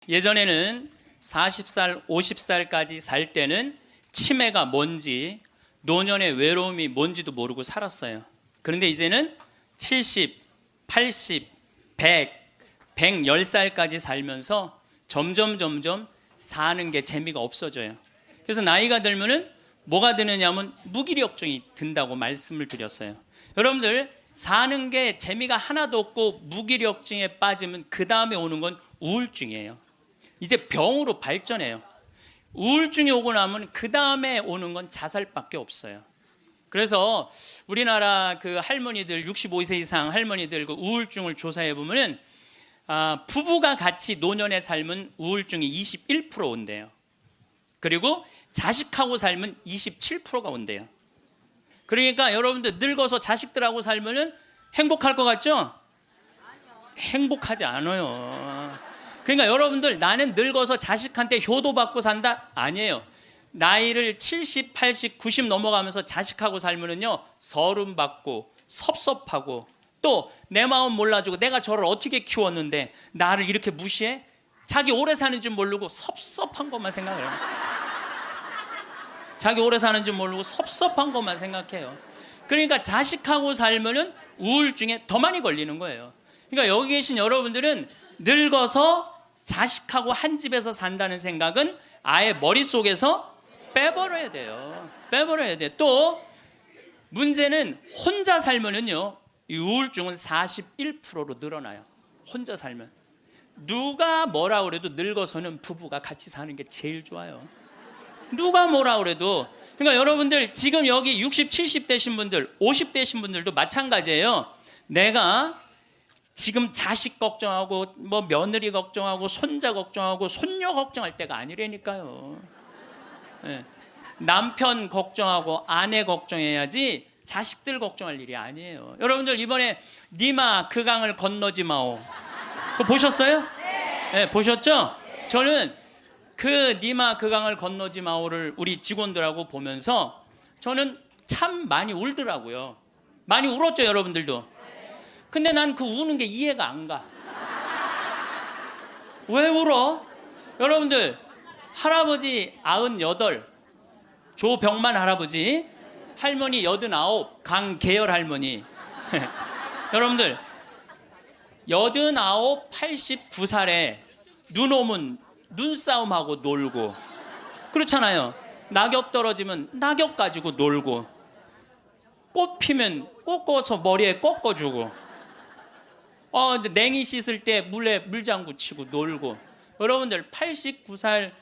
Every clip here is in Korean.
예전에는 40살, 50살까지 살 때는 치매가 뭔지, 노년의 외로움이 뭔지도 모르고 살았어요. 그런데 이제는 70, 80, 100, 110살까지 살면서 점점 사는 게 재미가 없어져요. 그래서 나이가 들면은 뭐가 드느냐면 무기력증이 든다고 말씀을 드렸어요. 여러분들 사는 게 재미가 하나도 없고 무기력증에 빠지면 그 다음에 오는 건 우울증이에요. 이제 병으로 발전해요. 우울증이 오고 나면 그 다음에 오는 건 자살밖에 없어요. 그래서 우리나라 그 할머니들 65세 이상 할머니들 그 우울증을 조사해 보면은 부부가 같이 노년에 살면 우울증이 21% 온대요. 그리고 자식하고 살면 27%가 온대요. 그러니까 여러분들 늙어서 자식들하고 살면은 행복할 것 같죠? 행복하지 않아요. 그러니까 여러분들 나는 늙어서 자식한테 효도받고 산다? 아니에요. 나이를 70, 80, 90 넘어가면서 자식하고 살면은요 서름 받고 섭섭하고 또 내 마음 몰라주고 내가 저를 어떻게 키웠는데 나를 이렇게 무시해? 자기 오래 사는 줄 모르고 섭섭한 것만 생각해요. 자기 오래 사는 줄 모르고 섭섭한 것만 생각해요. 그러니까 자식하고 살면은 우울증에 더 많이 걸리는 거예요. 그러니까 여기 계신 여러분들은 늙어서 자식하고 한 집에서 산다는 생각은 아예 머릿속에서 빼버려야 돼요. 빼버려야 돼. 또 문제는 혼자 살면은요 이 우울증은 41%로 늘어나요. 혼자 살면 누가 뭐라 그래도 늙어서는 부부가 같이 사는 게 제일 좋아요. 누가 뭐라 그래도. 그러니까 여러분들 지금 여기 60, 70 되신 분들, 50 되신 분들도 마찬가지예요. 내가 지금 자식 걱정하고 뭐 며느리 걱정하고 손자 걱정하고 손녀 걱정할 때가 아니라니까요. 네. 남편 걱정하고 아내 걱정해야지 자식들 걱정할 일이 아니에요. 여러분들 이번에 니마 그 강을 건너지 마오. 그거 보셨어요? 네, 보셨죠? 저는 그 니마 그 강을 건너지 마오를 우리 직원들하고 보면서 저는 참 많이 울더라고요. 많이 울었죠, 여러분들도. 근데 난 그 우는 게 이해가 안 가. 왜 울어? 여러분들 할아버지 98, 조병만 할아버지, 할머니 89, 강계열 할머니. 여러분들 89, 89살에 눈 오면 눈싸움하고 놀고 그렇잖아요. 낙엽 떨어지면 낙엽 가지고 놀고 꽃 피면 꽃 꽂아서 머리에 꺾어주고 냉이 씻을 때 물에 물장구 치고 놀고. 여러분들 89살,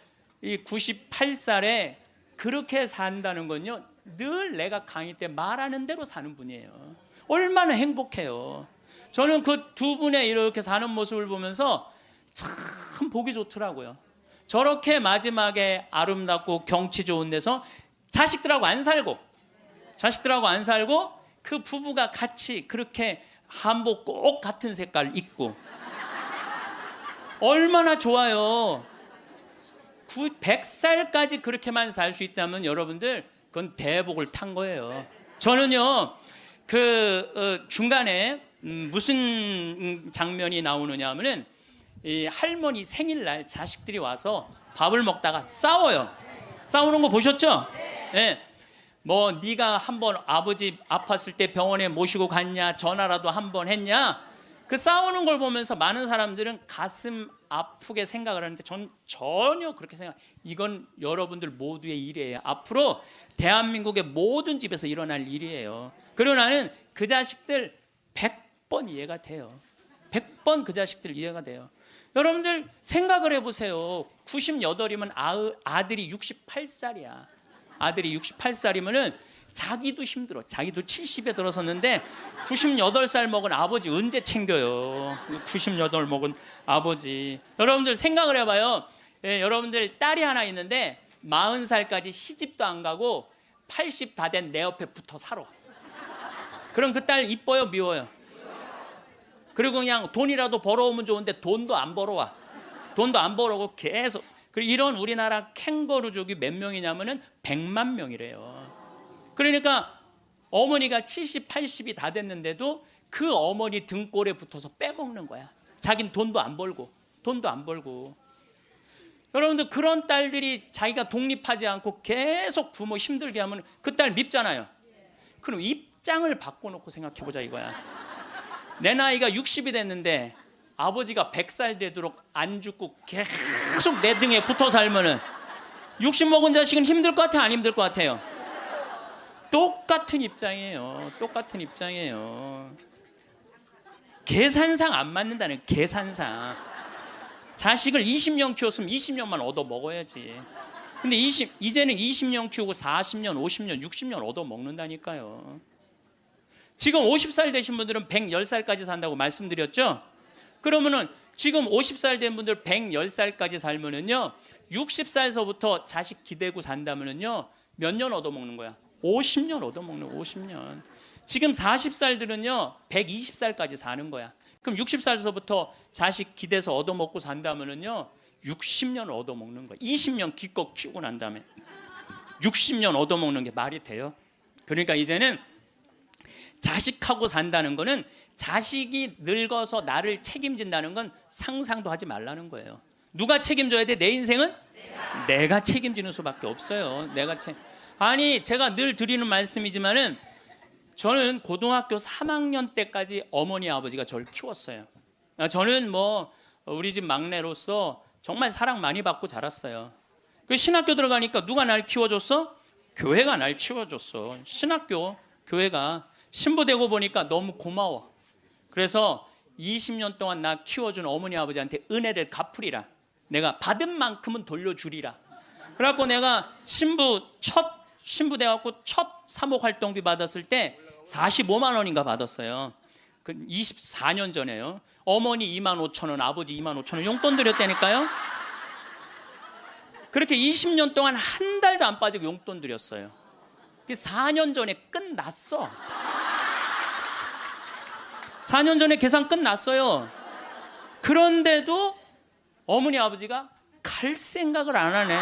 98살에 그렇게 산다는 건요 늘 내가 강의 때 말하는 대로 사는 분이에요. 얼마나 행복해요. 저는 그 두 분의 이렇게 사는 모습을 보면서 참 보기 좋더라고요. 저렇게 마지막에 아름답고 경치 좋은 데서 자식들하고 안 살고 그 부부가 같이 그렇게 한복 꼭 같은 색깔 입고 얼마나 좋아요. 100살까지 그렇게만 살 수 있다면 여러분들 그건 대복을 탄 거예요. 저는요 중간에 무슨 장면이 나오느냐 하면은 이 할머니 생일날 자식들이 와서 밥을 먹다가 싸워요. 싸우는 거 보셨죠? 네. 뭐 네가 한번 아버지 아팠을 때 병원에 모시고 갔냐, 전화라도 한번 했냐. 그 싸우는 걸 보면서 많은 사람들은 가슴 아프게 생각을 하는데 전 전혀 그렇게 이건 여러분들 모두의 일이에요. 앞으로 대한민국의 모든 집에서 일어날 일이에요. 그리고 나는 그 자식들 100번 이해가 돼요. 100번 그 자식들 이해가 돼요. 여러분들 생각을 해보세요. 98이면 아들이 68살이야. 아들이 68살이면은 자기도 힘들어. 자기도 70에 들어섰는데 98살 먹은 아버지 언제 챙겨요? 98 먹은 아버지. 여러분들 생각을 해봐요. 여러분들 딸이 하나 있는데 40살까지 시집도 안 가고 80 다 된 내 옆에 붙어 살아. 그럼 그 딸 이뻐요, 미워요? 그리고 그냥 돈이라도 벌어오면 좋은데 돈도 안 벌어와. 돈도 안 벌어오고 계속. 그리고 이런 우리나라 캥거루족이 몇 명이냐면은 100만 명이래요. 그러니까 어머니가 70, 80이 다 됐는데도 그 어머니 등골에 붙어서 빼먹는 거야. 자긴 돈도 안 벌고. 여러분들 그런 딸들이 자기가 독립하지 않고 계속 부모 힘들게 하면 그 딸 밉잖아요. 그럼 입장을 바꿔놓고 생각해보자 이거야. 내 나이가 60이 됐는데 아버지가 100살 되도록 안 죽고 계속 내 등에 붙어 살면은 60 먹은 자식은 힘들 것 같아요? 안 힘들 것 같아요? 똑같은 입장이에요. 똑같은 입장이에요. 계산상 안 맞는다는, 계산상. 자식을 20년 키웠으면 20년만 얻어 먹어야지. 근데 이제는 20년 키우고 40년, 50년, 60년 얻어 먹는다니까요. 지금 50살 되신 분들은 110살까지 산다고 말씀드렸죠? 그러면은 지금 50살 된 분들 110살까지 살면은요, 60살서부터 자식 기대고 산다면은요, 몇 년 얻어 먹는 거야? 50년 얻어 먹는, 50년. 지금 40살들은요 120살까지 사는 거야. 그럼 60살서부터 자식 기대서 얻어먹고 산다면은요 60년 얻어먹는 거야. 20년 기껏 키우고 난 다음에 60년 얻어먹는 게 말이 돼요? 그러니까 이제는 자식하고 산다는 거는 자식이 늙어서 나를 책임진다는 건 상상도 하지 말라는 거예요. 누가 책임져야 돼? 내 인생은? 내가 책임지는 수밖에 없어요. 아니 제가 늘 드리는 말씀이지만은 저는 고등학교 3학년 때까지 어머니 아버지가 저를 키웠어요. 저는 뭐 우리 집 막내로서 정말 사랑 많이 받고 자랐어요. 그 신학교 들어가니까 누가 날 키워줬어? 교회가 날 키워줬어. 신학교 교회가 신부되고 보니까 너무 고마워. 그래서 20년 동안 나 키워준 어머니 아버지한테 은혜를 갚으리라. 내가 받은 만큼은 돌려주리라. 그래갖고 내가 신부 돼갖고 첫 사목 활동비 받았을 때 45만 원인가 받았어요. 그 24년 전에요. 어머니 2만 5천 원, 아버지 2만 5천 원 용돈 드렸다니까요. 그렇게 20년 동안 한 달도 안 빠지고 용돈 드렸어요. 4년 전에 끝났어. 4년 전에 계산 끝났어요. 그런데도 어머니 아버지가 갈 생각을 안 하네.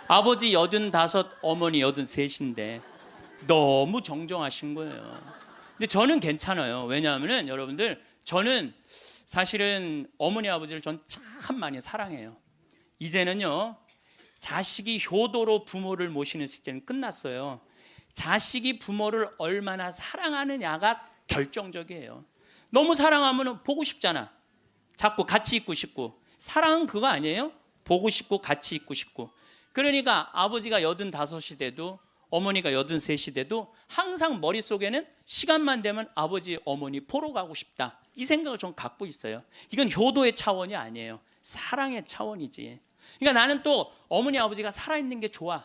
아버지 85, 어머니 83인데 너무 정정하신 거예요. 근데 저는 괜찮아요. 왜냐하면 여러분들 저는 사실은 어머니 아버지를 전 참 많이 사랑해요. 이제는요 자식이 효도로 부모를 모시는 시대는 끝났어요. 자식이 부모를 얼마나 사랑하느냐가 결정적이에요. 너무 사랑하면 보고 싶잖아. 자꾸 같이 있고 싶고. 사랑은 그거 아니에요? 보고 싶고 같이 있고 싶고. 그러니까 아버지가 85이 돼도 어머니가 83이 돼도 항상 머릿속에는 시간만 되면 아버지 어머니 보러 가고 싶다, 이 생각을 좀 갖고 있어요. 이건 효도의 차원이 아니에요. 사랑의 차원이지. 그러니까 나는 또 어머니 아버지가 살아있는 게 좋아.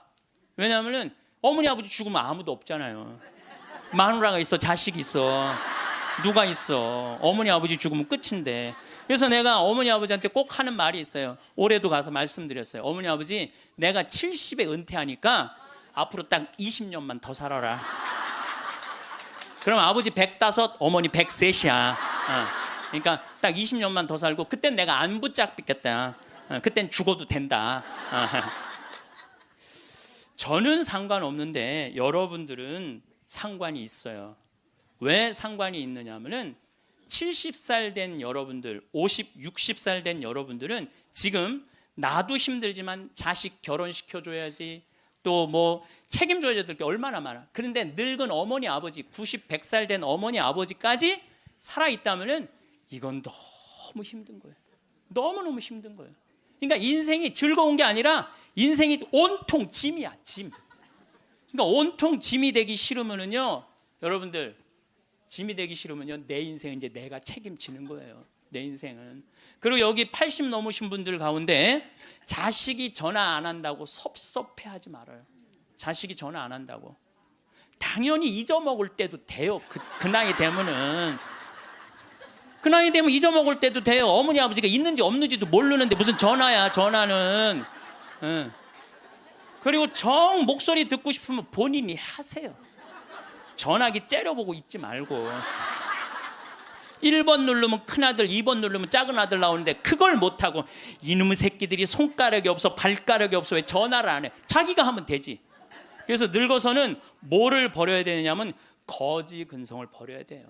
왜냐하면 어머니 아버지 죽으면 아무도 없잖아요. 마누라가 있어, 자식이 있어, 누가 있어. 어머니 아버지 죽으면 끝인데. 그래서 내가 어머니 아버지한테 꼭 하는 말이 있어요. 올해도 가서 말씀드렸어요. 어머니 아버지, 내가 70에 은퇴하니까 앞으로 딱 20년만 더 살아라. 그럼 아버지 105, 어머니 103이야. 그러니까 딱 20년만 더 살고 그땐 내가 안 붙잡겠다. 그땐 죽어도 된다. 저는 상관없는데 여러분들은 상관이 있어요. 왜 상관이 있느냐 하면은 70살 된 여러분들, 50, 60살 된 여러분들은 지금 나도 힘들지만 자식 결혼시켜줘야지, 또 뭐 책임져야 될 게 얼마나 많아. 그런데 늙은 어머니 아버지, 90, 100살 된 어머니 아버지까지 살아있다면은 이건 너무 힘든 거예요. 너무너무 힘든 거예요. 그러니까 인생이 즐거운 게 아니라 인생이 온통 짐이야, 짐. 그러니까 온통 짐이 되기 싫으면은요, 여러분들, 짐이 되기 싫으면요, 내 인생은 이제 내가 책임지는 거예요. 내 인생은. 그리고 여기 80 넘으신 분들 가운데 자식이 전화 안 한다고 섭섭해하지 말아요. 자식이 전화 안 한다고. 당연히 잊어먹을 때도 돼요. 그 나이 되면은. 그 나이 되면 잊어먹을 때도 돼요. 어머니 아버지가 있는지 없는지도 모르는데 무슨 전화야, 전화는. 그리고 정 목소리 듣고 싶으면 본인이 하세요. 전화기 째려보고 있지 말고. 1번 누르면 큰아들, 2번 누르면 작은 아들 나오는데 그걸 못하고 이놈의 새끼들이 손가락이 없어, 발가락이 없어, 왜 전화를 안 해? 자기가 하면 되지. 그래서 늙어서는 뭐를 버려야 되느냐면 거지 근성을 버려야 돼요.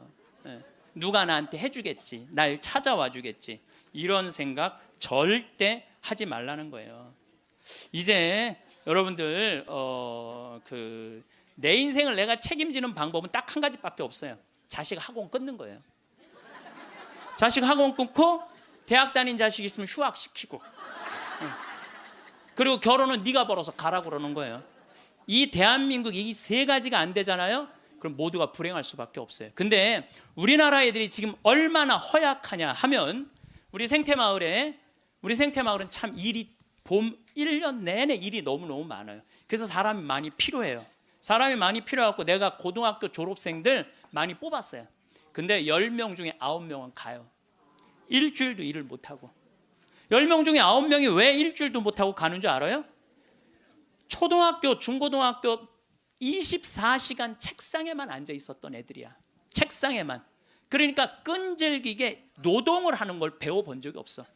누가 나한테 해주겠지, 날 찾아와 주겠지, 이런 생각 절대 하지 말라는 거예요. 이제 여러분들 내 인생을 내가 책임지는 방법은 딱 한 가지밖에 없어요. 자식 학원 끊는 거예요. 자식 학원 끊고 대학 다닌 자식 있으면 휴학시키고, 그리고 결혼은 네가 벌어서 가라고 그러는 거예요. 이 대한민국 이 세 가지가 안 되잖아요. 그럼 모두가 불행할 수밖에 없어요. 근데 우리나라 애들이 지금 얼마나 허약하냐 하면, 우리 생태마을은 참 일이 1년 내내 일이 너무너무 많아요. 그래서 사람이 많이 필요해요. 사람이 많이 필요하고 내가 고등학교 졸업생들 많이 뽑았어요. 근데 10명 중에 9명은 가요. 일주일도 일을 못하고. 10명 중에 9명이 왜 일주일도 못하고 가는 줄 알아요? 초등학교, 중고등학교 24시간 책상에만 앉아 있었던 애들이야. 책상에만. 그러니까 끈질기게 노동을 하는 걸 배워본 적이 없어.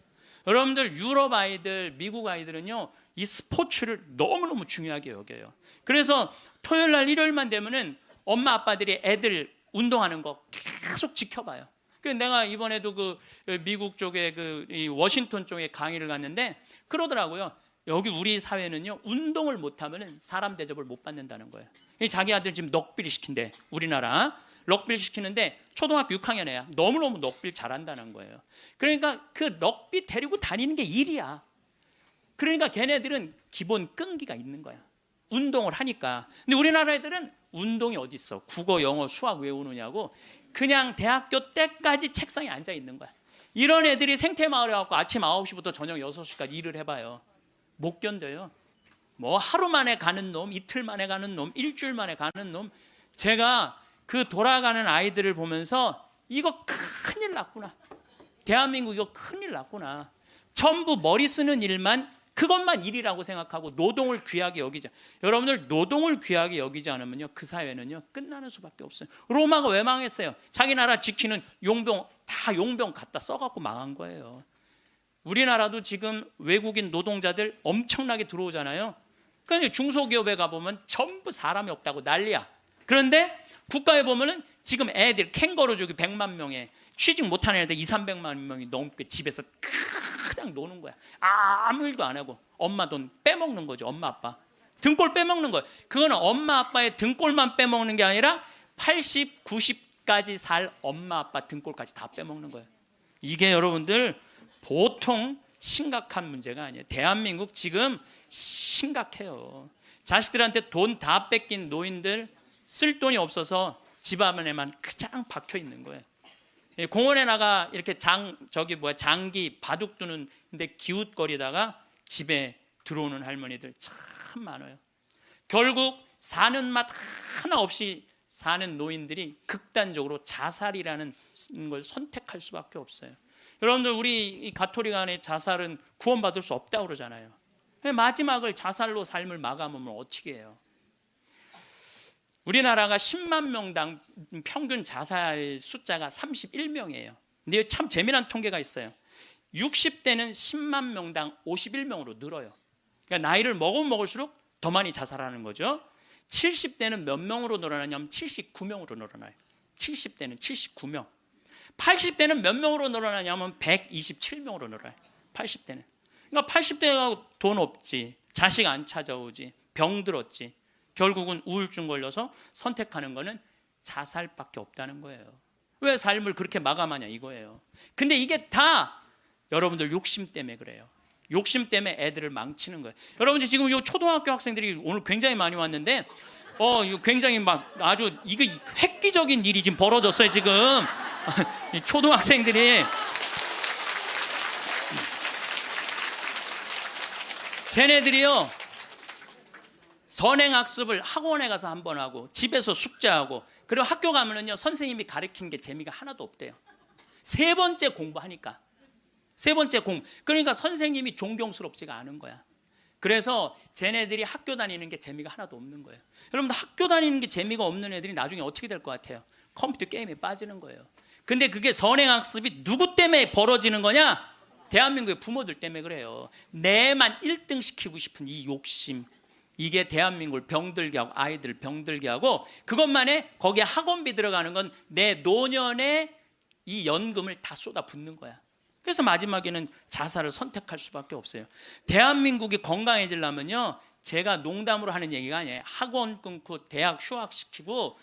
여러분들 유럽 아이들, 미국 아이들은요, 이 스포츠를 너무너무 중요하게 여겨요. 그래서 토요일 날 일요일만 되면은 엄마 아빠들이 애들 운동하는 거 계속 지켜봐요. 내가 이번에도 미국 쪽에 이 워싱턴 쪽에 강의를 갔는데 그러더라고요. 여기 우리 사회는요, 운동을 못하면 사람 대접을 못 받는다는 거예요. 자기 아들 지금 럭비를 시킨대. 우리나라 럭비를 시키는데 초등학교 6학년 애야. 너무너무 럭비를 잘한다는 거예요. 그러니까 그 럭비 데리고 다니는 게 일이야. 그러니까 걔네들은 기본 끈기가 있는 거야. 운동을 하니까. 근데 우리나라 애들은 운동이 어디 있어? 국어, 영어, 수학 외우느냐고 그냥 대학교 때까지 책상에 앉아 있는 거야. 이런 애들이 생태마을에 가서 아침 9시부터 저녁 6시까지 일을 해봐요. 못 견뎌요. 뭐 하루 만에 가는 놈, 이틀 만에 가는 놈, 일주일 만에 가는 놈. 제가 그 돌아가는 아이들을 보면서 이거 큰일 났구나. 대한민국 이거 큰일 났구나. 전부 머리 쓰는 일만, 그것만 일이라고 생각하고 노동을 귀하게 여기지. 여러분들 노동을 귀하게 여기지 않으면요, 그 사회는요 끝나는 수밖에 없어요. 로마가 왜 망했어요? 자기 나라 지키는 용병 다 용병 갖다 써갖고 망한 거예요. 우리나라도 지금 외국인 노동자들 엄청나게 들어오잖아요. 그러니까 중소기업에 가보면 전부 사람이 없다고 난리야. 그런데 국가에 보면은 지금 애들 캥거루족이 100만 명에 취직 못하는 애들 200~300만 명이 넘게 집에서 그냥 노는 거야. 아무 일도 안 하고 엄마 돈 빼먹는 거죠. 엄마 아빠 등골 빼먹는 거예요. 그거는 엄마 아빠의 등골만 빼먹는 게 아니라 80, 90까지 살 엄마 아빠 등골까지 다 빼먹는 거예요. 이게 여러분들 보통 심각한 문제가 아니에요. 대한민국 지금 심각해요. 자식들한테 돈 다 뺏긴 노인들, 쓸 돈이 없어서 집 안에만 그냥 박혀 있는 거예요. 공원에 나가 이렇게 장기 바둑 두는 데 기웃거리다가 집에 들어오는 할머니들 참 많아요. 결국 사는 맛 하나 없이 사는 노인들이 극단적으로 자살이라는 걸 선택할 수밖에 없어요. 여러분들 우리 이 가톨릭 안에 자살은 구원받을 수 없다고 그러잖아요. 마지막을 자살로 삶을 마감하면 어떻게 해요? 우리나라가 10만 명당 평균 자살 숫자가 31명이에요. 근데 참 재미난 통계가 있어요. 60대는 10만 명당 51명으로 늘어요. 그러니까 나이를 먹을수록 더 많이 자살하는 거죠. 70대는 몇 명으로 늘어나냐면 79명으로 늘어나요. 70대는 79명. 80대는 몇 명으로 늘어나냐면 127명으로 늘어나요. 80대는. 그러니까 80대가 돈 없지, 자식 안 찾아오지, 병들었지, 결국은 우울증 걸려서 선택하는 거는 자살밖에 없다는 거예요. 왜 삶을 그렇게 마감하냐 이거예요. 근데 이게 다 여러분들 욕심 때문에 그래요. 욕심 때문에 애들을 망치는 거예요. 여러분들 지금 이 초등학교 학생들이 오늘 굉장히 많이 왔는데 이거 굉장히 막 아주 이거 획기적인 일이 지금 벌어졌어요 지금. 이 초등학생들이 쟤네들이요 선행학습을 학원에 가서 한 번 하고 집에서 숙제하고 그리고 학교 가면은요 선생님이 가르치는 게 재미가 하나도 없대요. 세 번째 공부하니까. 세 번째 그러니까 선생님이 존경스럽지가 않은 거야. 그래서 쟤네들이 학교 다니는 게 재미가 하나도 없는 거예요. 여러분들 학교 다니는 게 재미가 없는 애들이 나중에 어떻게 될 것 같아요? 컴퓨터 게임에 빠지는 거예요. 근데 그게 선행학습이 누구 때문에 벌어지는 거냐? 대한민국의 부모들 때문에 그래요. 내만 1등 시키고 싶은 이 욕심, 이게 대한민국을 병들게 하고 아이들을 병들게 하고 그것만에 거기에 학원비 들어가는 건 내 노년의 이 연금을 다 쏟아붓는 거야. 그래서 마지막에는 자살을 선택할 수밖에 없어요. 대한민국이 건강해지려면요, 제가 농담으로 하는 얘기가 아니에요. 학원 끊고 대학 휴학시키고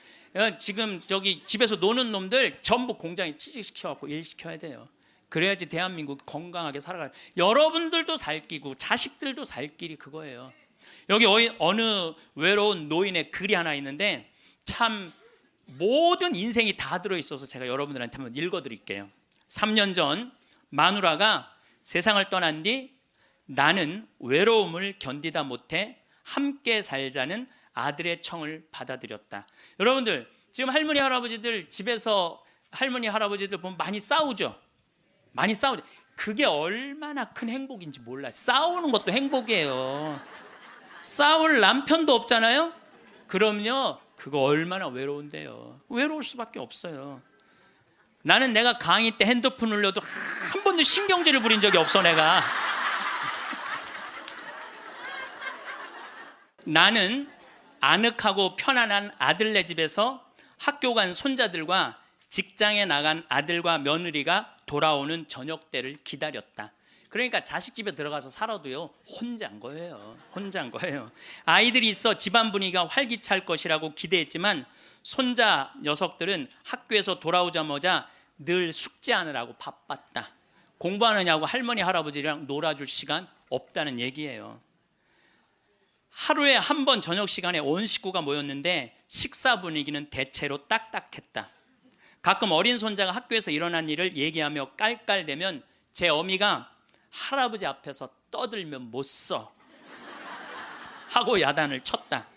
지금 저기 집에서 노는 놈들 전부 공장에 취직시켜갖고 일시켜야 돼요. 그래야지 대한민국이 건강하게 살아가요. 여러분들도 살 끼고 자식들도 살 길이 그거예요. 여기 어느 외로운 노인의 글이 하나 있는데 참 모든 인생이 다 들어있어서 제가 여러분들한테 한번 읽어드릴게요. 3년 전 마누라가 세상을 떠난 뒤 나는 외로움을 견디다 못해 함께 살자는 아들의 청을 받아들였다. 여러분들 지금 할머니 할아버지들 집에서 할머니 할아버지들 보면 많이 싸우죠. 많이 싸우죠. 그게 얼마나 큰 행복인지 몰라요. 싸우는 것도 행복이에요. 싸울 남편도 없잖아요. 그럼요, 그거 얼마나 외로운데요. 외로울 수밖에 없어요. 나는 내가 강의 때 핸드폰 울려도 한 번도 신경질을 부린 적이 없어. 내가 나는 아늑하고 편안한 아들네 집에서 학교 간 손자들과 직장에 나간 아들과 며느리가 돌아오는 저녁 때를 기다렸다. 그러니까 자식 집에 들어가서 살아도요, 혼자인 거예요. 혼자인 거예요. 아이들이 있어 집안 분위기가 활기찰 것이라고 기대했지만 손자 녀석들은 학교에서 돌아오자마자 늘 숙제하느라고 바빴다. 공부하느냐고 할머니 할아버지랑 놀아줄 시간 없다는 얘기예요. 하루에 한 번 저녁 시간에 온 식구가 모였는데 식사 분위기는 대체로 딱딱했다. 가끔 어린 손자가 학교에서 일어난 일을 얘기하며 깔깔대면 제 어미가 할아버지 앞에서 떠들면 못 써 하고 야단을 쳤다.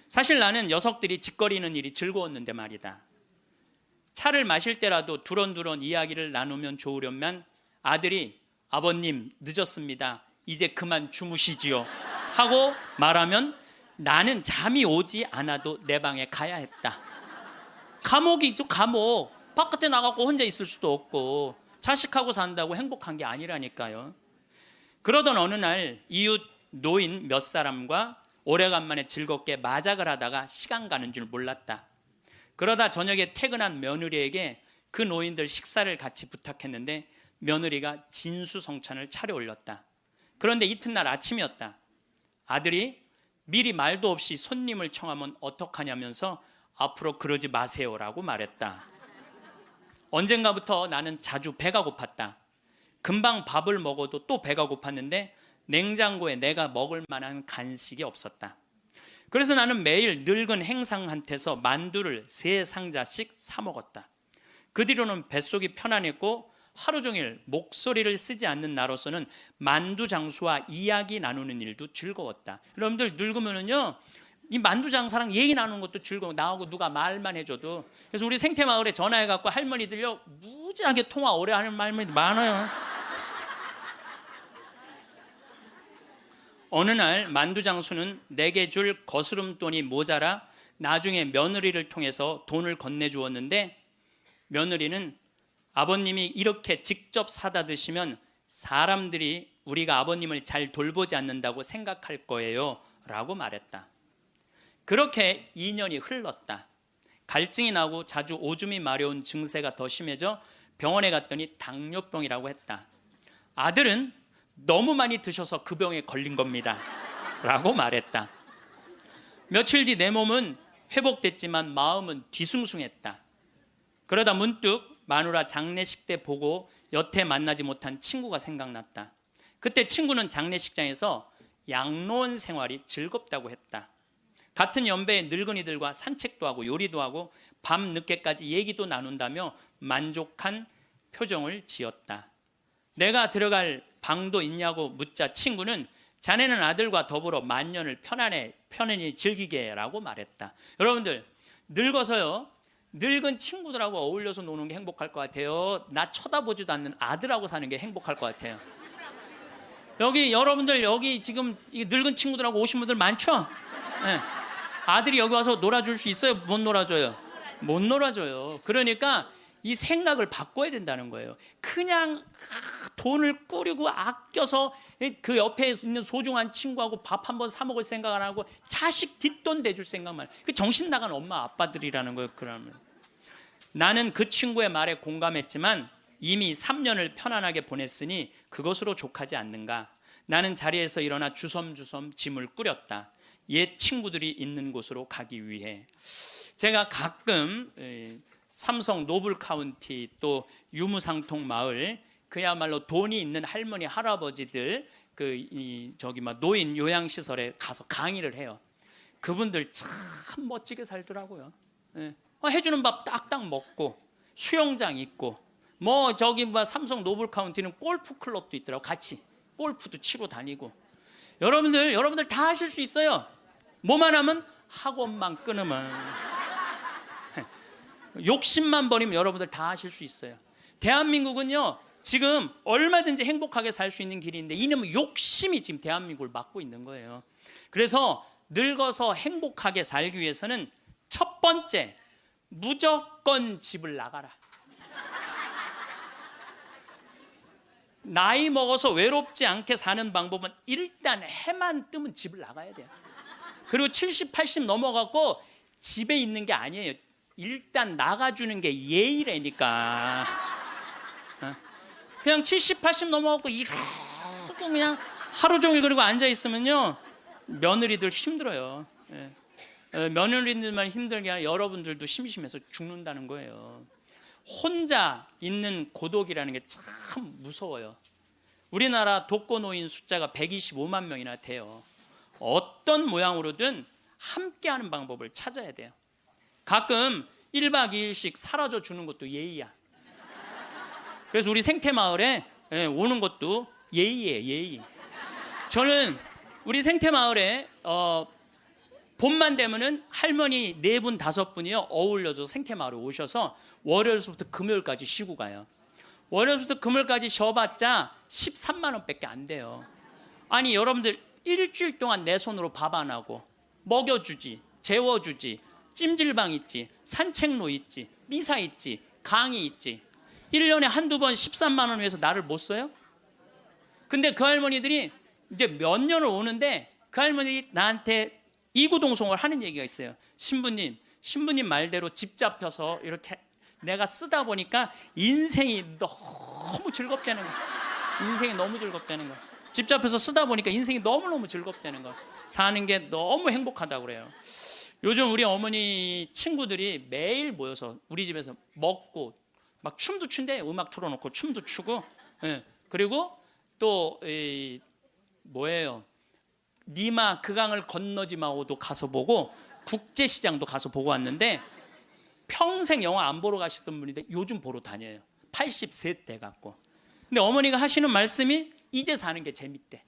사실 나는 녀석들이 짓거리는 일이 즐거웠는데 말이다. 차를 마실 때라도 두런두런 이야기를 나누면 좋으련만 아들이 아버님 늦었습니다. 이제 그만 주무시지요 하고 말하면 나는 잠이 오지 않아도 내 방에 가야 했다. 감옥이죠, 감옥. 바깥에 나가고 혼자 있을 수도 없고 자식하고 산다고 행복한 게 아니라니까요. 그러던 어느 날 이웃 노인 몇 사람과 오래간만에 즐겁게 마작을 하다가 시간 가는 줄 몰랐다. 그러다 저녁에 퇴근한 며느리에게 그 노인들 식사를 같이 부탁했는데 며느리가 진수성찬을 차려 올렸다. 그런데 이튿날 아침이었다. 아들이 미리 말도 없이 손님을 청하면 어떡하냐면서 앞으로 그러지 마세요라고 말했다. 언젠가부터 나는 자주 배가 고팠다. 금방 밥을 먹어도 또 배가 고팠는데 냉장고에 내가 먹을 만한 간식이 없었다. 그래서 나는 매일 늙은 행상한테서 만두를 3상자씩 사 먹었다. 그 뒤로는 뱃속이 편안했고 하루 종일 목소리를 쓰지 않는 나로서는 만두 장수와 이야기 나누는 일도 즐거웠다. 여러분들 늙으면은요, 이 만두 장사랑 얘기 나누는 것도 즐거워. 나하고 누가 말만 해줘도. 그래서 우리 생태마을에 전화해갖고 할머니들요 무지하게 통화 오래 하는 할머니들 많아요. 어느 날 만두 장수는 내게 줄 거스름돈이 모자라 나중에 며느리를 통해서 돈을 건네주었는데 며느리는 아버님이 이렇게 직접 사다 드시면 사람들이 우리가 아버님을 잘 돌보지 않는다고 생각할 거예요 라고 말했다. 그렇게 2년이 흘렀다. 갈증이 나고 자주 오줌이 마려운 증세가 더 심해져 병원에 갔더니 당뇨병이라고 했다. 아들은 너무 많이 드셔서 그 병에 걸린 겁니다 라고 말했다. 며칠 뒤 내 몸은 회복됐지만 마음은 뒤숭숭했다. 그러다 문득 마누라 장례식 때 보고 여태 만나지 못한 친구가 생각났다. 그때 친구는 장례식장에서 양로원 생활이 즐겁다고 했다. 같은 연배의 늙은이들과 산책도 하고 요리도 하고 밤 늦게까지 얘기도 나눈다며 만족한 표정을 지었다. 내가 들어갈 방도 있냐고 묻자 친구는 자네는 아들과 더불어 만년을 편안히 즐기게 라고 말했다. 여러분들 늙어서요, 늙은 친구들하고 어울려서 노는 게 행복할 것 같아요? 나 쳐다보지도 않는 아들하고 사는 게 행복할 것 같아요? 여기 여러분들 여기 지금 늙은 친구들하고 오신 분들 많죠? 네. 아들이 여기 와서 놀아줄 수 있어요? 못 놀아줘요? 못 놀아줘요. 그러니까 이 생각을 바꿔야 된다는 거예요. 그냥 돈을 꾸리고 아껴서 그 옆에 있는 소중한 친구하고 밥 한번 사 먹을 생각 안 하고 자식 뒷돈 대줄 생각만. 그 정신 나간 엄마 아빠들이라는 거예요. 그러면 나는 그 친구의 말에 공감했지만 이미 3년을 편안하게 보냈으니 그것으로 족하지 않는가. 나는 자리에서 일어나 주섬주섬 짐을 꾸렸다. 옛 친구들이 있는 곳으로 가기 위해. 제가 가끔 삼성 노블카운티 또 유무상통 마을, 그야말로 돈이 있는 할머니 할아버지들 저기 막 노인 요양시설에 가서 강의를 해요. 그분들 참 멋지게 살더라고요. 해주는 밥 딱딱 먹고 수영장 있고 뭐 저기 뭐 삼성 노블카운티는 골프 클럽도 있더라고. 같이 골프도 치러 다니고. 여러분들 다 하실 수 있어요. 뭐만 하면 학원만 끊으면 욕심만 버리면 여러분들 다 하실 수 있어요. 대한민국은요 지금 얼마든지 행복하게 살 수 있는 길인데 이놈의 욕심이 지금 대한민국을 막고 있는 거예요. 그래서 늙어서 행복하게 살기 위해서는 첫 번째, 무조건 집을 나가라. 나이 먹어서 외롭지 않게 사는 방법은 일단 해만 뜨면 집을 나가야 돼요. 그리고 70, 80 넘어가고 집에 있는 게 아니에요. 일단 나가주는 게 예의라니까. 그냥 70, 80 넘어가고 그냥 하루 종일 그리고 앉아 있으면요 며느리들 힘들어요. 며느리들만 힘들게 아니라 여러분들도 심심해서 죽는다는 거예요. 혼자 있는 고독이라는 게 참 무서워요. 우리나라 독거노인 숫자가 125만 명이나 돼요. 어떤 모양으로든 함께하는 방법을 찾아야 돼요. 가끔 1박 2일씩 사라져 주는 것도 예의야. 그래서 우리 생태마을에 오는 것도 예의예요, 예의. 저는 우리 생태마을에 봄만 되면은 할머니 4분, 5분이요 어울려서 생태마을에 오셔서 월요일부터 금요일까지 쉬고 가요. 월요일부터 금요일까지 쉬어봤자 13만 원밖에 안 돼요. 아니 여러분들 일주일 동안 내 손으로 밥 안 하고 먹여주지, 재워주지, 찜질방 있지, 산책로 있지, 미사 있지, 강의 있지. 1년에 한두 번 13만 원 위해서 나를 못 써요? 근데 그 할머니들이 이제 몇 년을 오는데 그 할머니 나한테 이구동성을 하는 얘기가 있어요. 신부님 말대로 집 잡혀서 이렇게 내가 쓰다 보니까 인생이 너무 즐겁다는 거야. 인생이 너무 즐겁다는 거야. 집 잡혀서 쓰다 보니까 인생이 너무너무 즐겁다는 거야. 사는 게 너무 행복하다고 그래요. 요즘 우리 어머니 친구들이 매일 모여서 우리 집에서 먹고 막 춤도 춘대. 음악 틀어놓고 춤도 추고. 그리고 또 뭐예요? 니마 그 강을 건너지 마오도 가서 보고 국제시장도 가서 보고 왔는데 평생 영화 안 보러 가시던 분인데 요즘 보러 다녀요. 80세 돼 갖고. 근데 어머니가 하시는 말씀이 이제 사는 게 재밌대.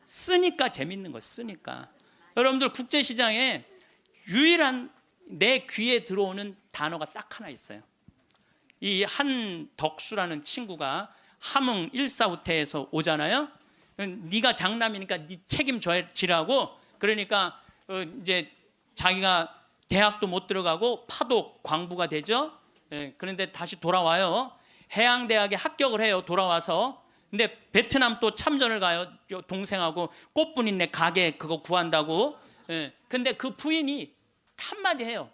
쓰니까 재밌는 거 쓰니까. 여러분들 국제시장에 유일한 내 귀에 들어오는 단어가 딱 하나 있어요. 이 한덕수라는 친구가 함흥 일사후퇴에서 오잖아요. 네가 장남이니까 네 책임져지라고. 그러니까 이제 자기가 대학도 못 들어가고 파독 광부가 되죠. 그런데 다시 돌아와요. 해양대학에 합격을 해요. 돌아와서. 근데 베트남 또 참전을 가요. 동생하고 꽃분이네 가게 그거 구한다고. 근데 그 부인이 한마디 해요.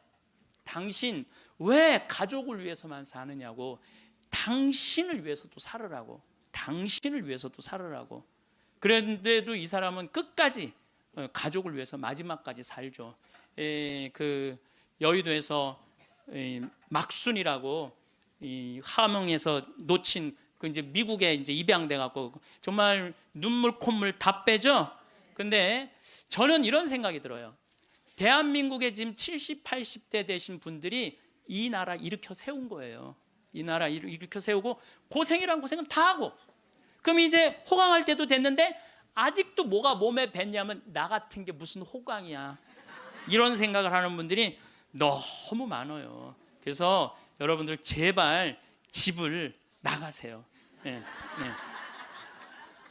당신 왜 가족을 위해서만 사느냐고. 당신을 위해서도 살으라고. 당신을 위해서도 살으라고. 그런데도 이 사람은 끝까지 가족을 위해서 마지막까지 살죠. 그 여의도에서 막순이라고 함흥에서 놓친 그 이제 미국에 이제 입양돼 갖고 정말 눈물 콧물 다 빼죠. 근데 저는 이런 생각이 들어요. 대한민국에 지금 70, 80대 되신 분들이 이 나라 일으켜 세운 거예요. 이 나라 일으켜 세우고 고생이란 고생은 다 하고. 그럼 이제 호강할 때도 됐는데 아직도 뭐가 몸에 뱄냐면 나 같은 게 무슨 호강이야. 이런 생각을 하는 분들이 너무 많아요. 그래서 여러분들 제발 집을 나가세요.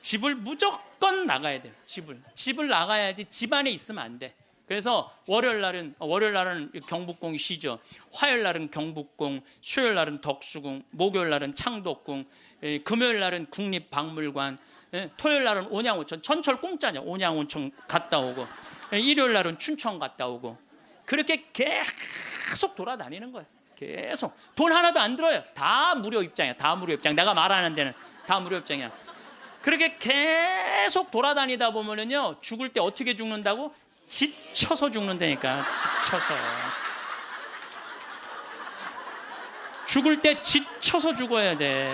집을 무조건 나가야 돼요. 집을 나가야지 집 안에 있으면 안 돼. 그래서 월요일 날은 경복궁 쉬죠. 화요일 날은 경복궁, 수요일 날은 덕수궁, 목요일 날은 창덕궁, 금요일 날은 국립박물관, 토요일 날은 온양온천. 전철 공짜냐. 온양온천 갔다 오고, 일요일 날은 춘천 갔다 오고. 그렇게 계속 돌아다니는 거예요. 계속 돈 하나도 안 들어요. 다 무료 입장이야. 다 무료 입장. 내가 말하는 데는 다 무료 입장이야. 그렇게 계속 돌아다니다 보면은요, 죽을 때 어떻게 죽는다고? 지쳐서 죽는다니까. 지쳐서. 죽을 때 지쳐서 죽어야 돼.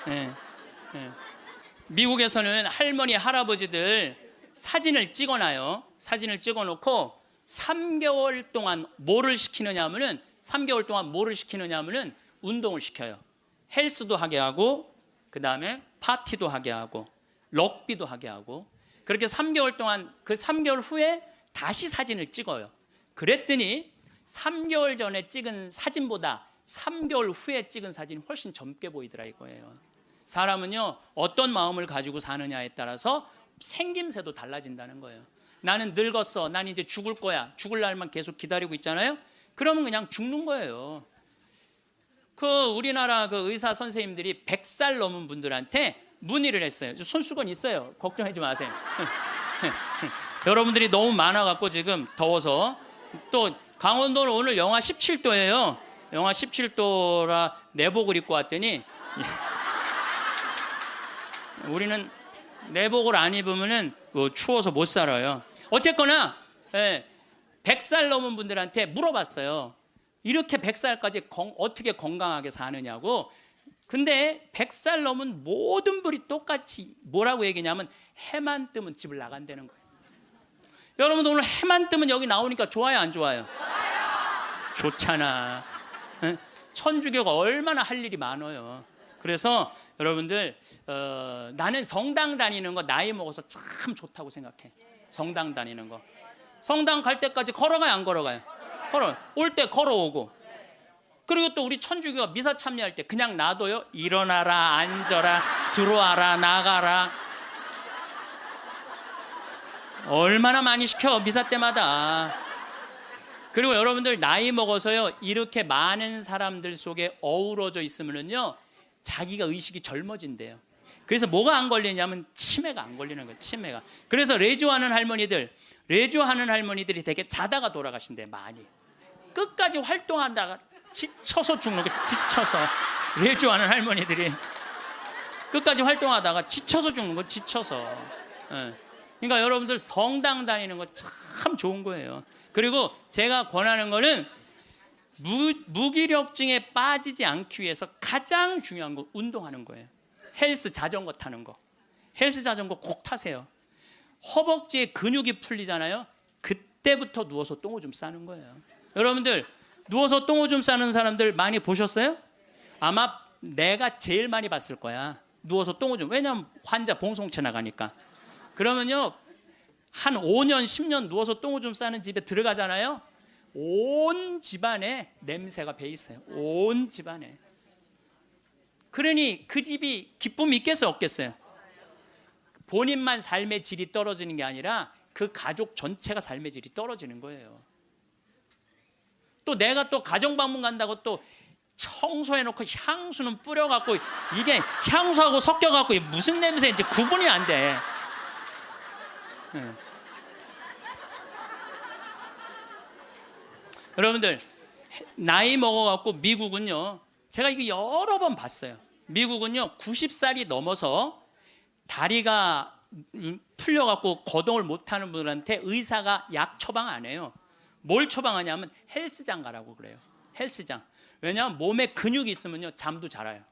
예, 예. 미국에서는 할머니, 할아버지들 사진을 찍어놔요. 사진을 찍어놓고 3개월 동안 뭐를 시키느냐 하면은 3개월 동안 뭐를 시키느냐 하면은 운동을 시켜요. 헬스도 하게 하고, 그 다음에 파티도 하게 하고, 럭비도 하게 하고, 그렇게 3개월 동안, 그 3개월 후에 다시 사진을 찍어요. 그랬더니 3개월 전에 찍은 사진보다 3개월 후에 찍은 사진이 훨씬 젊게 보이더라 이거예요. 사람은요, 어떤 마음을 가지고 사느냐에 따라서 생김새도 달라진다는 거예요. 나는 늙었어. 난 이제 죽을 거야. 죽을 날만 계속 기다리고 있잖아요. 그러면 그냥 죽는 거예요. 그 우리나라 그 의사 선생님들이 100살 넘은 분들한테 문의를 했어요. 손수건 있어요. 걱정하지 마세요. 여러분들이 너무 많아갖고 지금 더워서. 또 강원도는 오늘 영하 17도예요. 영하 17도라 내복을 입고 왔더니 우리는 내복을 안 입으면은 추워서 못 살아요. 어쨌거나 100살 넘은 분들한테 물어봤어요. 이렇게 100살까지 어떻게 건강하게 사느냐고. 근데 100살 넘은 모든 분이 똑같이 뭐라고 얘기냐면 해만 뜨면 집을 나간다는 거예요. 여러분 오늘 해만 뜨면 여기 나오니까 좋아요, 안 좋아요? 좋잖아. 천주교가 얼마나 할 일이 많아요. 그래서 여러분들 나는 성당 다니는 거 나이 먹어서 참 좋다고 생각해. 성당 다니는 거. 성당 갈 때까지 걸어가요, 안 걸어가요? 걸어. 올 때 걸어오고. 그리고 또 우리 천주교가 미사 참여할 때 그냥 놔둬요. 일어나라, 앉아라, 들어와라, 나가라. 얼마나 많이 시켜 미사 때마다. 그리고 여러분들 나이 먹어서요, 이렇게 많은 사람들 속에 어우러져 있으면은요, 자기가 의식이 젊어진대요. 그래서 뭐가 안 걸리냐면 치매가 안 걸리는 거예요. 치매가. 그래서 레주하는 할머니들이 되게 자다가 돌아가신대. 많이. 끝까지 활동하다가 지쳐서 죽는 거예요. 지쳐서. 레주하는 할머니들이 끝까지 활동하다가 지쳐서 죽는 거예요. 지쳐서. 그러니까 여러분들 성당 다니는 거 참 좋은 거예요. 그리고 제가 권하는 거는 무기력증에 빠지지 않기 위해서 가장 중요한 거 운동하는 거예요. 헬스 자전거 타는 거. 헬스 자전거 꼭 타세요. 허벅지에 근육이 풀리잖아요. 그때부터 누워서 똥오줌 싸는 거예요. 여러분들 누워서 똥오줌 싸는 사람들 많이 보셨어요? 아마 내가 제일 많이 봤을 거야. 누워서 똥오줌. 왜냐면 환자 봉송체 나가니까. 그러면요, 한 5년 10년 누워서 똥오줌 싸는 집에 들어가잖아요. 온 집안에 냄새가 배 있어요. 온 집안에. 그러니 그 집이 기쁨이 있겠어요, 없겠어요? 본인만 삶의 질이 떨어지는 게 아니라 그 가족 전체가 삶의 질이 떨어지는 거예요. 또 내가 또 가정방문 간다고 또 청소해놓고 향수는 뿌려갖고 이게 향수하고 섞여갖고 무슨 냄새인지 구분이 안 돼. 여러분들 나이 먹어갖고 미국은요, 제가 이거 여러 번 봤어요. 미국은요 90살이 넘어서 다리가 풀려갖고 거동을 못하는 분들한테 의사가 약 처방 안 해요. 뭘 처방하냐면 헬스장 가라고 그래요. 헬스장. 왜냐하면 몸에 근육이 있으면요 잠도 잘 와요.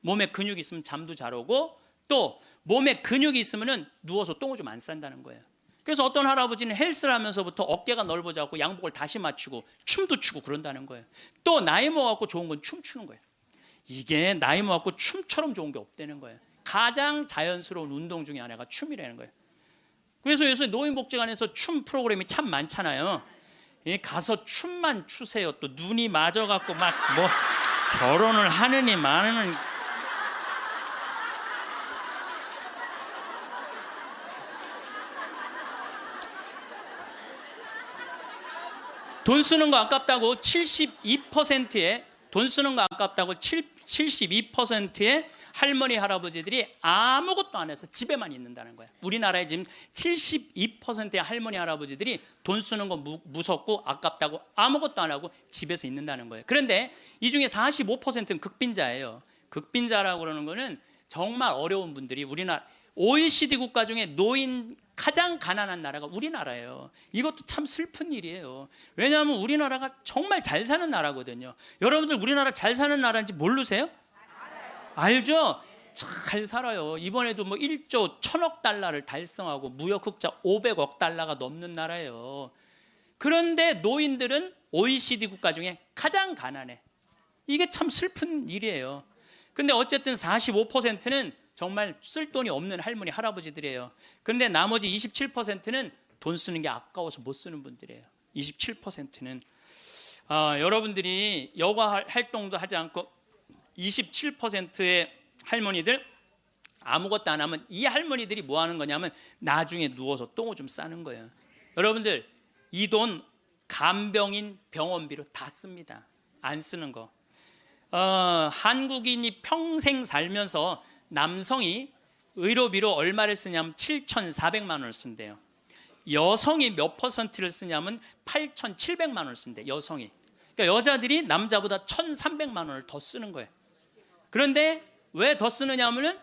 몸에 근육이 있으면 잠도 잘 오고, 또 몸에 근육이 있으면은 누워서 똥오줌 안 싼다는 거예요. 그래서 어떤 할아버지는 헬스를 하면서부터 어깨가 넓어져갖고 양복을 다시 맞추고 춤도 추고 그런다는 거예요. 또 나이 먹어갖고 좋은 건 춤추는 거예요. 이게 나이 먹어갖고 춤처럼 좋은 게 없다는 거예요. 가장 자연스러운 운동 중에 하나가 춤이라는 거예요. 그래서 요새 노인복지관에서 춤 프로그램이 참 많잖아요. 가서 춤만 추세요. 또 눈이 맞아갖고 막 뭐 결혼을 하느니 마느니. 돈 쓰는 거 아깝다고 72%에 돈 쓰는 거 아깝다고 72%의 할머니 할아버지들이 아무것도 안 해서 집에만 있는다는 거야. 우리나라에 지금 72%의 할머니 할아버지들이 돈 쓰는 거 무섭고 아깝다고 아무것도 안 하고 집에서 있는다는 거예요. 그런데 이 중에 45%는 극빈자예요. 극빈자라고 그러는 거는 정말 어려운 분들이 우리나라 OECD 국가 중에 노인 가장 가난한 나라가 우리나라예요. 이것도 참 슬픈 일이에요. 왜냐하면 우리나라가 정말 잘 사는 나라거든요. 여러분들 우리나라 잘 사는 나라인지 모르세요? 알죠? 잘 살아요. 이번에도 뭐 1조 1000억 달러를 달성하고 무역 흑자 500억 달러가 넘는 나라예요. 그런데 노인들은 OECD 국가 중에 가장 가난해. 이게 참 슬픈 일이에요. 근데 어쨌든 45%는 정말 쓸 돈이 없는 할머니 할아버지들이에요. 그런데 나머지 27%는 돈 쓰는 게 아까워서 못 쓰는 분들이에요. 27%는 여러분들이 여가 활동도 하지 않고 27%의 할머니들 아무것도 안 하면 이 할머니들이 뭐 하는 거냐면 나중에 누워서 똥오줌 싸는 거예요. 여러분들 이 돈 간병인 병원비로 다 씁니다. 안 쓰는 거. 한국인이 평생 살면서 남성이 의료비로 얼마를 쓰냐면 7,400만 원을 쓴대요. 여성이 몇 퍼센트를 쓰냐면 8,700만 원을 쓴대. 여성이. 그러니까 여자들이 남자보다 1,300만 원을 더 쓰는 거예요. 그런데 왜 더 쓰느냐 하면은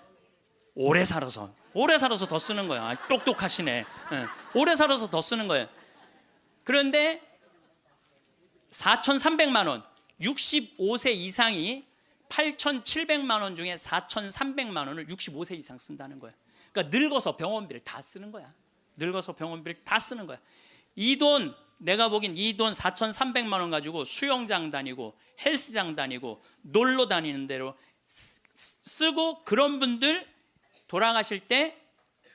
오래 살아서 더 쓰는 거예요. 똑똑하시네. 오래 살아서 더 쓰는 거예요. 그런데 4,300만 원, 65세 이상이 8,700만 원 중에 4,300만 원을 65세 이상 쓴다는 거예요. 그러니까 늙어서 병원비를 다 쓰는 거야. 늙어서 병원비를 다 쓰는 거야. 이 돈 내가 보긴 이 돈 4,300만 원 가지고 수영장 다니고 헬스장 다니고 놀러 다니는 대로 쓰고 그런 분들 돌아가실 때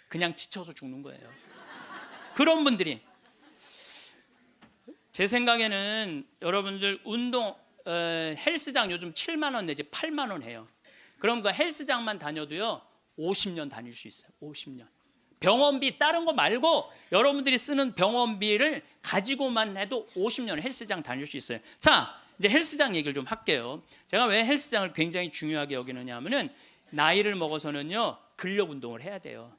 그냥 지쳐서 죽는 거예요. 그런 분들이 제 생각에는 여러분들 운동 헬스장 요즘 7만 원 내지 8만 원 해요. 그럼 그 헬스장만 다녀도요 50년 다닐 수 있어요. 50년. 병원비 다른 거 말고 여러분들이 쓰는 병원비를 가지고만 해도 50년 헬스장 다닐 수 있어요. 자, 이제 헬스장 얘기를 좀 할게요. 제가 왜 헬스장을 굉장히 중요하게 여기느냐 하면은 나이를 먹어서는요 근력 운동을 해야 돼요.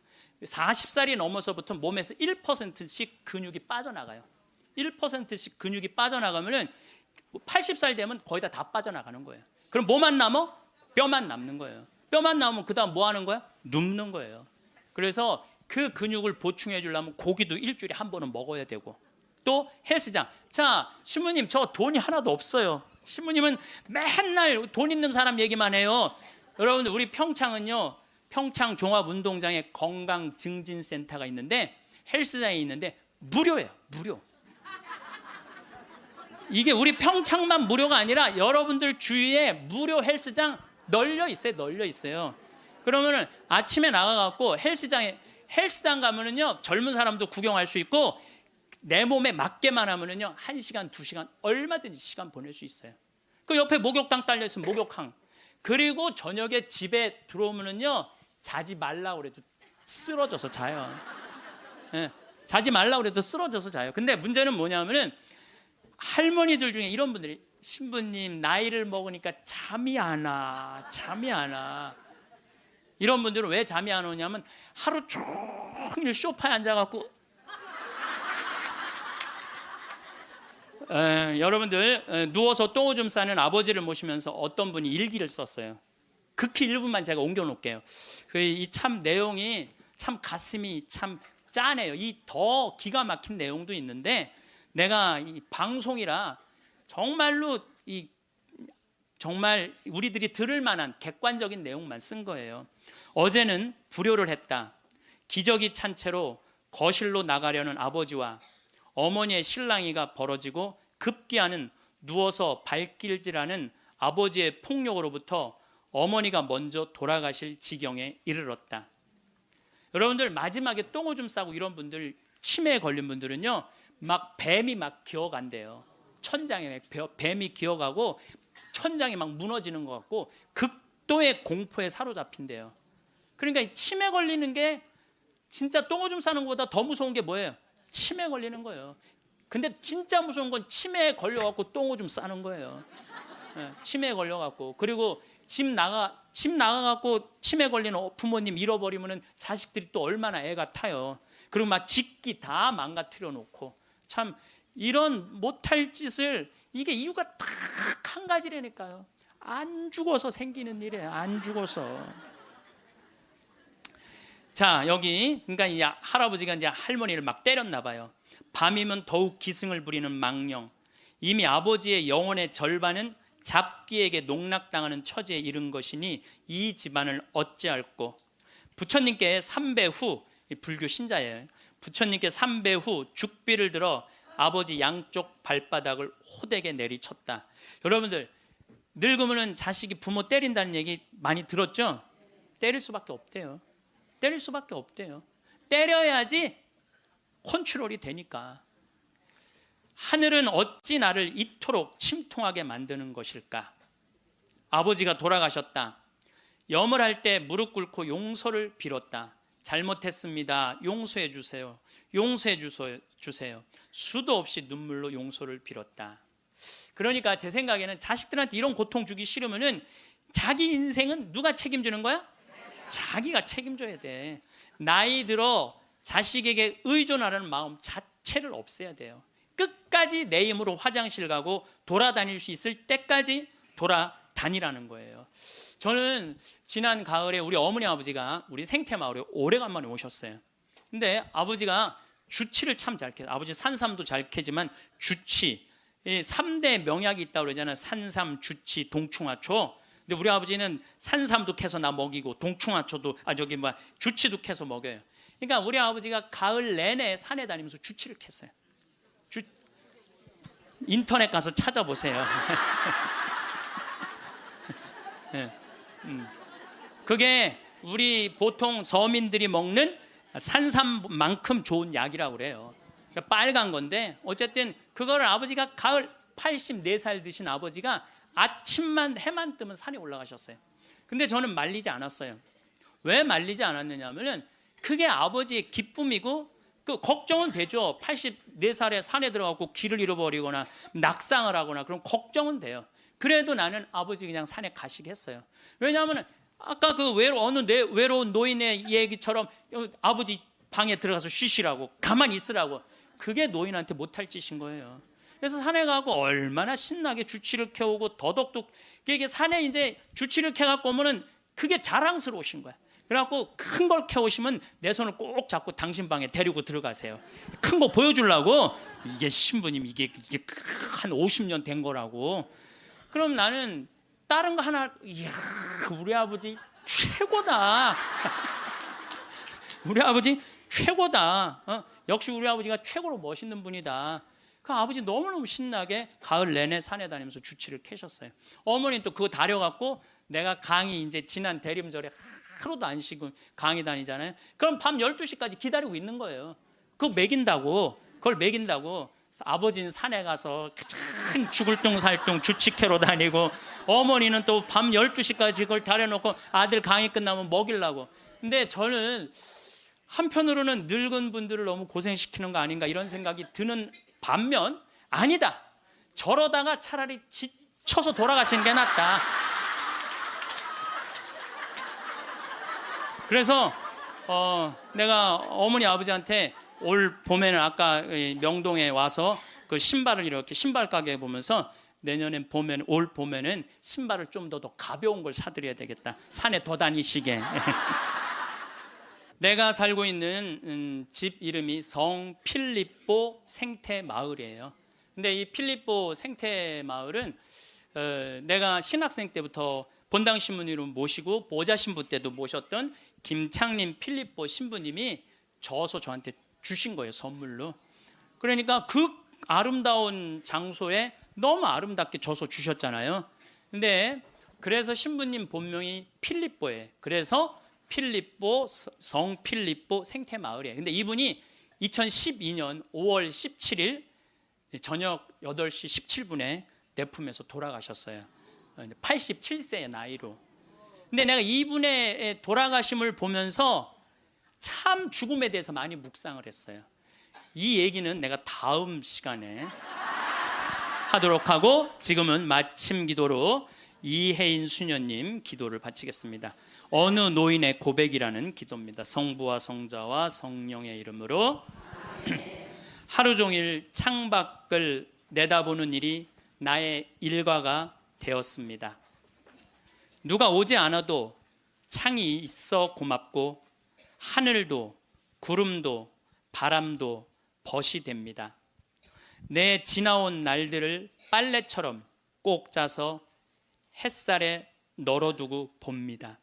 40살이 넘어서부터 몸에서 1%씩 근육이 빠져나가요. 1%씩 근육이 빠져나가면은 80살 되면 거의 다 빠져나가는 거예요. 그럼 뭐만 남어? 뼈만 남는 거예요. 뼈만 남으면 그 다음 뭐 하는 거야? 눕는 거예요. 그래서 그 근육을 보충해 주려면 고기도 일주일에 한 번은 먹어야 되고 또 헬스장. 자, 신부님 저 돈이 하나도 없어요. 신부님은 맨날 돈 있는 사람 얘기만 해요. 여러분들 우리 평창은요 평창 종합운동장에 건강증진센터가 있는데 헬스장이 있는데 무료예요. 무료. 이게 우리 평창만 무료가 아니라 여러분들 주위에 무료 헬스장 널려 있어요. 널려 있어요. 그러면은 아침에 나가갖고 헬스장 가면은요 젊은 사람도 구경할 수 있고 내 몸에 맞게만 하면은요 1시간, 2시간 얼마든지 시간 보낼 수 있어요. 그 옆에 목욕탕 딸려 있으면 목욕탕. 그리고 저녁에 집에 들어오면은요 자지 말라 그래도 쓰러져서 자요. 네, 자지 말라 그래도 쓰러져서 자요. 근데 문제는 뭐냐면은 할머니들 중에 이런 분들이 신부님 나이를 먹으니까 잠이 안 와. 이런 분들은 왜 잠이 안 오냐면 하루 종일 소파에 앉아갖고 여러분들 누워서 똥오줌 싸는 아버지를 모시면서 어떤 분이 일기를 썼어요. 극히 일부만 제가 옮겨놓을게요. 이 참 내용이 참 가슴이 참 짠해요. 이 더 기가 막힌 내용도 있는데 내가 이 방송이라 정말로 정말 우리들이 들을 만한 객관적인 내용만 쓴 거예요. 어제는 불효를 했다. 기저귀 찬 채로 거실로 나가려는 아버지와 어머니의 실랑이가 벌어지고 급기야는 누워서 발길질하는 아버지의 폭력으로부터 어머니가 먼저 돌아가실 지경에 이르렀다. 여러분들 마지막에 똥오줌 싸고 이런 분들 치매에 걸린 분들은요 막 뱀이 막 기어간대요. 천장에 뱀이 기어가고 천장이 막 무너지는 것 같고 극도의 공포에 사로잡힌대요. 그러니까 이 치매 걸리는 게 진짜 똥오줌 싸는 것보다 더 무서운 게 뭐예요? 치매 걸리는 거예요. 근데 진짜 무서운 건 치매에 걸려갖고 똥오줌 싸는 거예요. 치매에 걸려갖고 그리고 집 집 나가갖고 치매 걸리는 부모님 잃어버리면은 자식들이 또 얼마나 애가 타요. 그리고 막 짓기 다 망가뜨려 놓고, 참 이런 못할 짓을, 이게 이유가 딱 한 가지라니까요. 안 죽어서 생기는 일이에요. 안 죽어서. 자, 여기 그러니까 이 할아버지가 이제 할머니를 막 때렸나 봐요. 밤이면 더욱 기승을 부리는 망령. 이미 아버지의 영혼의 절반은 잡귀에게 농락당하는 처지에 이른 것이니 이 집안을 어찌할꼬. 부처님께 3배 후, 불교 신자예요. 부처님께 3배 후 죽비를 들어 아버지 양쪽 발바닥을 호되게 내리쳤다. 여러분들, 늙으면 자식이 부모 때린다는 얘기 많이 들었죠? 때릴 수밖에 없대요. 때릴 수밖에 없대요. 때려야지 컨트롤이 되니까. 하늘은 어찌 나를 이토록 침통하게 만드는 것일까? 아버지가 돌아가셨다. 염을 할 때 무릎 꿇고 용서를 빌었다. 잘못했습니다. 용서해 주세요. 용서해 주세요. 수도 없이 눈물로 용서를 빌었다. 그러니까 제 생각에는 자식들한테 이런 고통 주기 싫으면은 자기 인생은 누가 책임지는 거야? 자기가 책임져야 돼. 나이 들어 자식에게 의존하라는 마음 자체를 없애야 돼요. 끝까지 내 힘으로 화장실 가고 돌아다닐 수 있을 때까지 돌아다니라는 거예요. 저는 지난 가을에 우리 어머니 아버지가 우리 생태마을에 오래간만에 오셨어요. 근데 아버지가 주치를 참 잘 캐요. 아버지 산삼도 잘 캐지만 주치, 3대 명약이 있다고 그러잖아요. 산삼, 주치, 동충하초. 근데 우리 아버지는 산삼도 캐서 나 먹이고 동충하초도 주치도 캐서 먹여요. 그러니까 우리 아버지가 가을 내내 산에 다니면서 주치를 캤어요. 인터넷 가서 찾아보세요. 네. 그게 우리 보통 서민들이 먹는 산삼만큼 좋은 약이라고 그래요. 그러니까 빨간 건데 어쨌든 그거를 아버지가 가을 84살 드신 아버지가 아침만 해만 뜨면 산에 올라가셨어요. 근데 저는 말리지 않았어요. 왜 말리지 않았느냐 하면은 그게 아버지의 기쁨이고, 그 걱정은 되죠. 84살에 산에 들어가고 길을 잃어버리거나 낙상을 하거나 그럼 걱정은 돼요. 그래도 나는 아버지 그냥 산에 가시게 했어요. 왜냐하면 아까 그 외로운 노인의 얘기처럼 아버지 방에 들어가서 쉬시라고, 가만히 있으라고, 그게 노인한테 못할 짓인 거예요. 그래서 산에 가고 얼마나 신나게 주치를 캐오고 더덕도, 이게 산에 이제 주치를 캐갖고 오면은 그게 자랑스러우신 거야. 그래갖고 큰 걸 캐오시면 내 손을 꼭 잡고 당신 방에 데리고 들어가세요. 큰 거 보여주려고. 이게 신부님 이게 한 50년 된 거라고. 그럼 나는 다른 거 하나, 이야, 우리 아버지 최고다. 우리 아버지 최고다. 역시 우리 아버지가 최고로 멋있는 분이다. 그 아버지 너무너무 신나게 가을 내내 산에 다니면서 주치를 캐셨어요. 어머니는 또 그거 다려갖고 내가 강의 이제 지난 대림절에 하루도 안 쉬고 강의 다니잖아요. 그럼 밤 12시까지 기다리고 있는 거예요. 그거 그걸 먹인다고. 아버지는 산에 가서 참 죽을 둥 살 둥 주치캐로 다니고, 어머니는 또 밤 12시까지 그걸 다려놓고 아들 강의 끝나면 먹이려고. 근데 저는 한편으로는 늙은 분들을 너무 고생시키는 거 아닌가 이런 생각이 드는 반면, 아니다, 저러다가 차라리 지쳐서 돌아가시는 게 낫다. 그래서 내가 어머니 아버지한테 올 봄에는 아까 명동에 와서 그 신발을 이렇게 신발 가게 보면서 내년엔 올 봄에는 신발을 좀 더 가벼운 걸 사드려야 되겠다. 산에 더 다니시게. 내가 살고 있는 집 이름이 성 필립보 생태마을이에요. 근데 이 필립보 생태마을은 내가 신학생 때부터 본당 신부님을 모시고 보좌 신부 때도 모셨던 김창림 필립보 신부님이 저서 저한테 주신 거예요, 선물로. 그러니까 그 아름다운 장소에 너무 아름답게 저서 주셨잖아요. 근데 그래서 신부님 본명이 필립보예요. 그래서 필립보, 성 필립보 생태마을이에요. 근데 이분이 2012년 5월 17일 저녁 8시 17분에 내 품에서 돌아가셨어요. 87세의 나이로. 근데 내가 이분의 돌아가심을 보면서 참 죽음에 대해서 많이 묵상을 했어요. 이 얘기는 내가 다음 시간에 하도록 하고, 지금은 마침 기도로 이혜인 수녀님 기도를 바치겠습니다. 어느 노인의 고백이라는 기도입니다. 성부와 성자와 성령의 이름으로. 하루 종일 창밖을 내다보는 일이 나의 일과가 되었습니다. 누가 오지 않아도 창이 있어 고맙고 하늘도 구름도 바람도 벗이 됩니다. 내 지나온 날들을 빨래처럼 꼭 짜서 햇살에 널어두고 봅니다.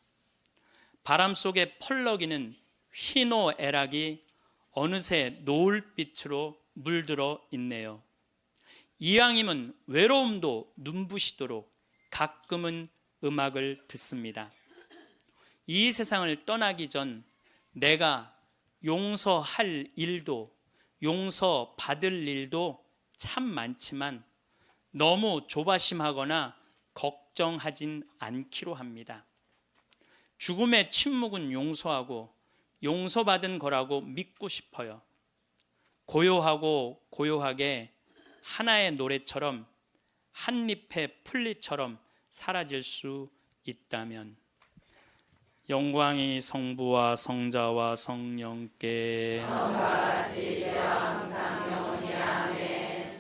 바람 속에 펄럭이는 휘노애락이 어느새 노을빛으로 물들어 있네요. 이왕이면 외로움도 눈부시도록 가끔은 음악을 듣습니다. 이 세상을 떠나기 전 내가 용서할 일도 용서받을 일도 참 많지만 너무 조바심하거나 걱정하진 않기로 합니다. 죽음의 침묵은 용서하고 용서받은 거라고 믿고 싶어요. 고요하고 고요하게 하나의 노래처럼 한 잎의 풀잎처럼 사라질 수 있다면 영광이 성부와 성자와 성령께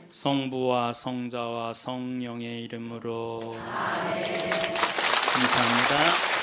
성부와 성자와 성령의 이름으로 아멘. 감사합니다.